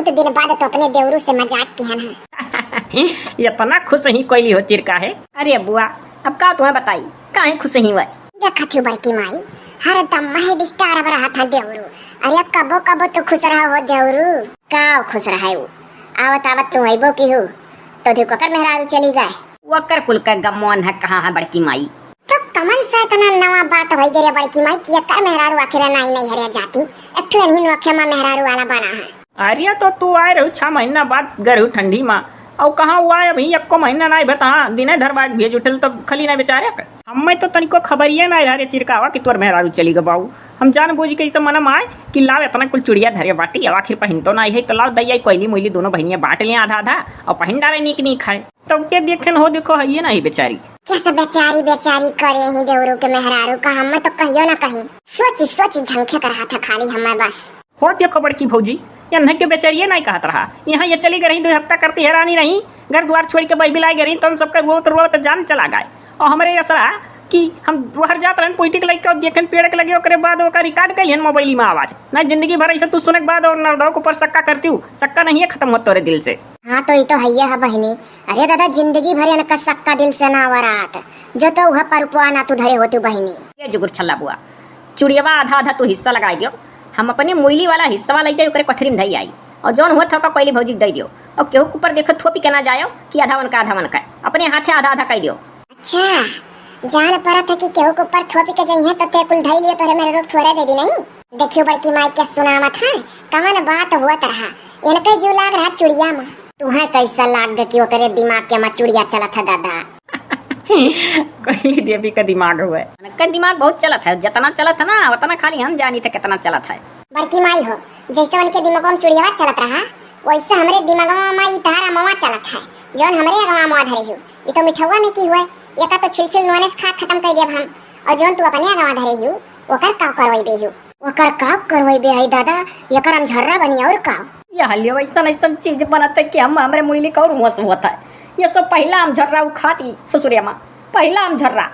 बहुत दिन बाद तो अपने देवरू से मजाक किया ना। इतना खुश ही कोई हो चिरका है। अरे बुआ अब का तुम्हें बताई काहे खुश ही हुआ। देखा थी बड़की माई हर दम मही डिस्टर्ब रहा था देवरू। अरे कबो कबो तो खुश रहा हो देवरू। का खुश रहा है वो आवत आवत तू आइबो की हो तो देखो कर मेहरारू चली गए। वो कर कुल का गमौन है कहाँ है बड़की माई। तो कमन से इतना नवा बात हो गई बड़की माई कि कर मेहरारू आखिर नहीं हरिया जाती एक तो नहीं नोखे में मेहरारू वाला बना है। अरे तो तू आए रहू 6 महीना बाद गरू ठंडी माँ और कहाँ हुआ है अभी एको महीना नहीं बता दिने धर बाद भेज उठल तो खली नहीं बेचारे हमें तो तनिको खबरिए ना रे चिरकावा कि तोर मेहरारू चली गो बाबू। हम जान बूझ के इसे मनम आए कि लाव इतना कुल चुड़िया धरे बाटी अब आखिर पहन तो नहीं है तो लाव दैया कोयली मोइली दोनों बहनियां बांट लिया आधा आधा और पहन डाले नीक नहीं खाए तो के देखे हो देखो है नहीं बेचारी कैसे बेचारी बेचारी करे ही देवरू के मेहरारू का हम तो कहियो ना कहीं सोची झंखे कर रहा था खाली हमें बस हो देखो बड़की भौजी यहाँ के बेचारिये नहीं कहत रहा यहाँ ये चली गई 2 हफ्ता करती हैरानी नहीं घर द्वार छोड़ के बही बिलाई गई तो हम सबका वो जान चला गए और हमारे असरा कि हम बाहर जात रहन पोइटी के लगे देखे पेड़ के लगे ओकरे बाद ओकर रिकॉर्ड कइल मोबाइल में आवाज ना जिंदगी भर ऐसे तू सुने के बाद और नरदौ के ऊपर सक्का करती हूँ सक्का नहीं है खत्म होता तोरे दिल से। हाँ तो ये तो है बहनी। अरे दादा जिंदगी भर इनका सक्का दिल से ना वरात जो तो वह पर ना तू धरे होती बहनी। ये जुगुर छल्ला बुआ चुड़ियावा आधा आधा तू हिस्सा लगाई दियो हम अपने मोइली वाला हिस्सा ले जाए ओकरे कथरी में धई आई और जौन हुआ था पहले भौजी दे दियो और केहू ऊपर देखो थोपी के ना जायो कि आधा मन का अपने हाथे आधा आधा कह दियो। अच्छा जान पड़ा था कि केहू के ऊपर थोपी के जाइए तो ते कुल धई लिए तोरे मेरे रोक थोड़े दे दी नहीं। देखियो बड़की माई क्या सुनावा था कमन बात हुआ तरह इनके जो लाग रहा चुड़िया में तुम्हें कैसा लाग गई ओकरे दिमाग के में चुड़िया चला था दादा। कोई देवी का दिमाग हुआ है का दिमाग बहुत चला था जितना चला था ना उतना खाली हम जानी थे कितना चला था। बड़की माई हो जैसे उनके दिमाग में चुड़िया चलत रहा वैसे हमरे दिमाग में तारा मवा चलत है जौन हमरे अगवा मवा धरे हो ये तो मिठवा में की हुए ये का तो छिलछिल नोने से खा खत्म कर दिया हम और जौन तू अपने अगवा धरे हो ओकर का करवाई दे हो ओकर का करवाई दे है दादा एकर हम झर्रा बनी और का ये हलियो ऐसा चीज बनाते कि हम हमरे मुइली का और मस होता है ये सब पहला हम झर्रा खाती ससुरिया मां पहला हम झर्रा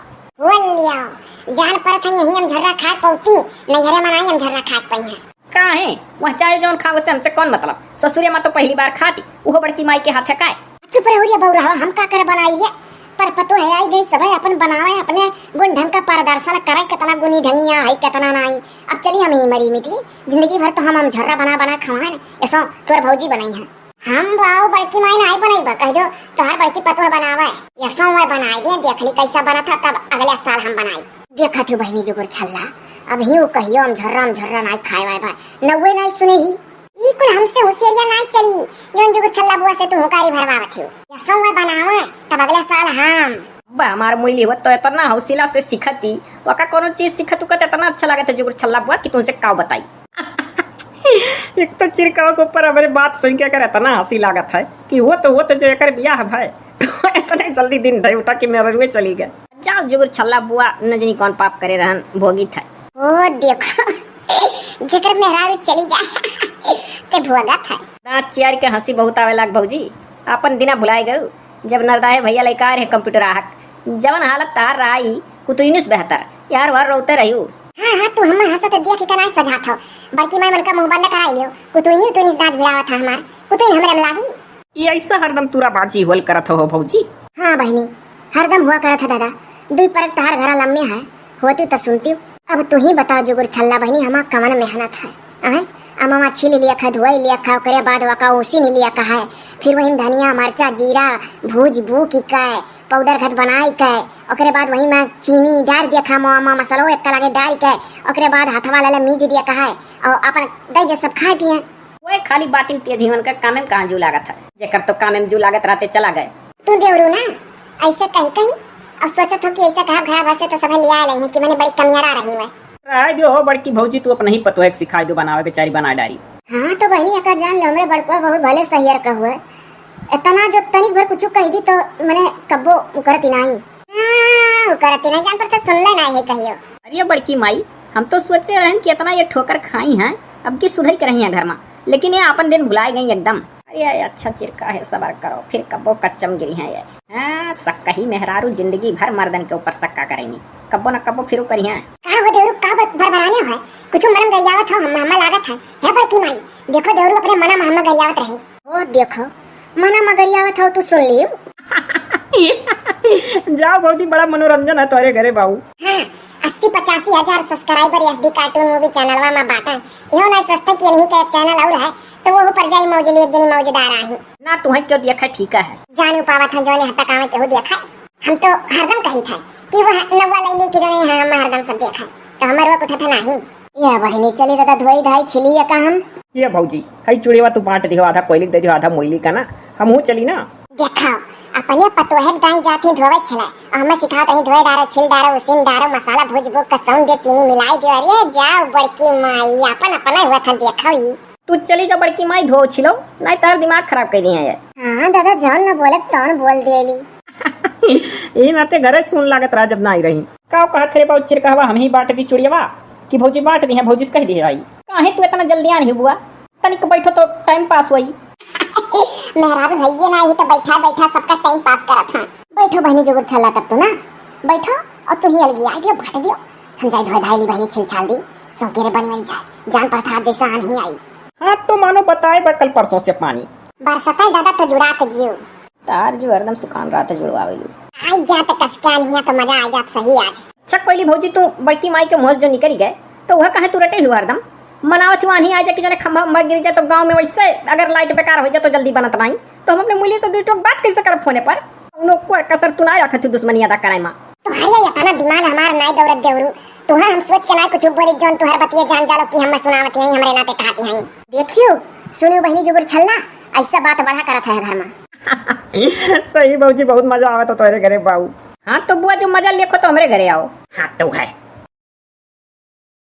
बोलियो जान पर था यही हम झर्रा खा पौती नहीं हरे मनाई हम झर्रा खा पई है काहे वह चाहे जौन खाओ से हमसे कौन मतलब ससुरिया मां तो पहली बार खाती वो बड़की माई के हाथे काए चुप रहो रे बौरा हम का कर बनाई है पर पतो है आई गई सब अपन बनावे अपने गुण ढंग का प्रदर्शन करे कितना गुनी ढंगिया है कितना नहीं। अब चली हम ही मरी मिटी जिंदगी भर तो हम झर्रा बना खवाए ऐसा तोर भौजी बनाई है हम बाऊ बड़की माई नहीं बनाई बा कह दो तोहर बड़की पतो बनावे ऐसा मैं बनाई दे देख ली कैसा बना था तब अगले साल हम बनाई देखा तू बहनी जुगुर छल्ला अब ही कहियो हम झर्रा नहीं खाए वाए भाई नवे नहीं सुने ही ई कुल हमसे होशियारिया नहीं चली जोन जुगुर छल्ला बुआ से तू हुकारी भरवावत हो ऐसा मैं बनावे तब अगले साल हम बा हमार मुइली हो तो इतना हौसला से सिखती वका कोनो चीज सिखतु का इतना अच्छा लगे था जुगुर छल्ला बुआ कि तुझसे काव बताई। एक तो चिरकाव के ऊपर हमारी बात सुन के कर इतना हंसी लागत है कि वो तो जो एक बियाह भाई तो इतने जल्दी दिन ढई उठा कि मेरे रुए चली गए जाओ जुगुर छल्ला बुआ न जानी कौन पाप करे रहन भोगी था ओ देखो जेकर मेहरारू चली जाए ते भोगत है दांत चियार के हंसी बहुत आवे लाग भौजी अपन दिना भुलाए गए जब नरदाहे भैया लेकर है कंप्यूटर आहक जवन हालत तार रही कुतुइनुस बेहतर यार वार रोते रहियो। हां तू हम हंसत देख के नहीं सजा था बड़की माई मन का मुंह बंद कराई लियो कुतुइनुस दांत भिड़ावा था हमार कुतुइन हमरे में लागी ये ऐसा हरदम तुरा बाजी होल करत हो भौजी। हां बहनी हरदम हुआ करत था दादा 2 परत तार घरा लम्बे है होती तो सुनती। अब तू ही बता जुगुर छल्ला बहनी हमार कमन मेहनत है अमामा छील लिया खा धोई लिया खा करे बाद वका उसी ने लिया कहा है फिर वही धनिया मरचा जीरा भूज भू की काय पाउडर खत बनाई के ओकरे बाद वही में चीनी डाल दिया खा मोमा मसालो एक लगे डाल के ओकरे बाद हाथवा ले मीज दिया कहा है और अपन दे दे सब खाए पिए वो खाली बाटी तेज जीवन का काम में कहां जू लागत है जेकर तो काम में जू लागत रहते चला गए तू देवरू ना ऐसे कहीं अब सोचत हो कि ऐसा कहा घर बसे तो सब ले आए हैं कि मैंने बड़ी कमियारा रही मैं राय दो बड़की भौजी तू अपना ही पतो है सिखाई दो बनावे बेचारी बना डारी। हां तो बहनी एका जान लो हमरे बड़को बहुत भले सहियर का हुआ इतना जो तनी भर कुछ कह दी तो मैंने कब्बो करती नहीं करती नहीं जान पर तो सुन ले नहीं है कहियो। अरे बड़की माई हम तो सोचे रहन कि इतना ये ठोकर खाई हैं अब की सुधर के रही है घर में लेकिन ये अपन दिन भुलाए गई एकदम। अरे अच्छा चिरका है सबर करो फिर कब्बो कच्चम गिरी है ये। सक्का ही मेहरारू जिंदगी भर मर्दन के ऊपर सक्का करेंगी, कब्बो न कब्बो फिर करिया। का हो देवरू का भरभराने है कुछ मनम गरियावत हो हम लागत है बड़की माई। देखो देवरू अपने मना हम गरियावत रहे। ओ देखो मना में गरियावत हो तू सुन लियो। जाओ बहुत ही बड़ा मनोरंजन है तोरे घरे बाबू। हाँ 80-85 हजार सब्सक्राइबर एसडी कार्टून मूवी चैनलवा में बाटा। इहो ना सस्ता कि नहीं का चैनल और है तो वो पर जाई मौजली एक जनी मौजदार आही ना तुम्हें क्यों देखा ठीक है जानू पावत हम जोने हत्ता कामे केहू देखा। हम तो हरदम कही था कि वो नवा लैली के जोने हम हरदम सब देखा तो हमर वो उठा था नहीं। या बहिनी चली दादा धोई धाई छिली या का हम ये भौजी हई चुड़ीवा तू बांट दियो, आधा कोयलिक दे दियो आधा मोइली का ना, हमहू चली ना। देखा अपने पतोहर दाई जाती धोवे छला हमें सिखा कहीं धोए डारो छिल डारो उसिन डारो मसाला भूज भूज कसौन दे चीनी मिलाई दे। अरे जाओ बड़की माई अपन अपना हुआ था देखा ही। तू चली जा बड़की माई धो छिलो नहीं तार दिमाग खराब कर दिए है। हां दादा जान ना बोले तौन बोल देली। ये नाते घरे सुन लागत रहा जब ना आई रही का कहत रे बहुत चिरकहवा हम ही बांट दी चुड़ियावा कि भौजी बांट दी है भौजी कह दी आई काहे तू इतना जल्दी आनी बुआ तनिक बैठो तो टाइम पास होई। मेहरारू भैया ना ही तो बैठा बैठा सबका टाइम पास करत हां। बैठो बहनी जोगुर छला तब तो ना बैठो और तू ही अलगी आई दियो बांट दियो हम जाई धोई धाई बहनी छिल छाल दी सौकेरे बनी बनी जाए जान पड़ता आज जैसा आन ही आई। हाँ तो मानो बताए बा कल परसों से पानी बरसता दादा तो जुड़ा तो जियो तार जो हरदम सुखान रहा था जुड़वावेलू आई जा तो कसका नहीं तो मजा आ जात सही आज। अच्छा कोइली भौजी तू बड़की माई के मोज जो निकल गए तो वह कहे तू रटे हुआ हरदम मनावत हुआ नहीं आ जाए कि जो खंभा उम्भा गिर जाए तो गांव में वैसे अगर लाइट बेकार हो जाए तो जल्दी बनत नहीं तो हम अपने मूल्य से दो टोक बात कैसे कर फोने पर उन लोग को कसर तू ना रखत दुश्मनी अदा कराई मां तो हरिया अपना दिमाग हमार नहीं दौड़त देवरू तुहा हम सोच के ना कुछ बोली जोन तुहर बतिए जान जालो कि हम सुनावत हई हमरे नाते कहती हई। देखियो सुनो बहनी जुगुर छल्ला ऐसा बात बढ़ा करत है घर में। सही भौजी बहुत मजा आवत तो तोरे घरे बाऊ। हाँ तो बुआ जो मजा लेखो तो हमरे घरे आओ। हाँ तो है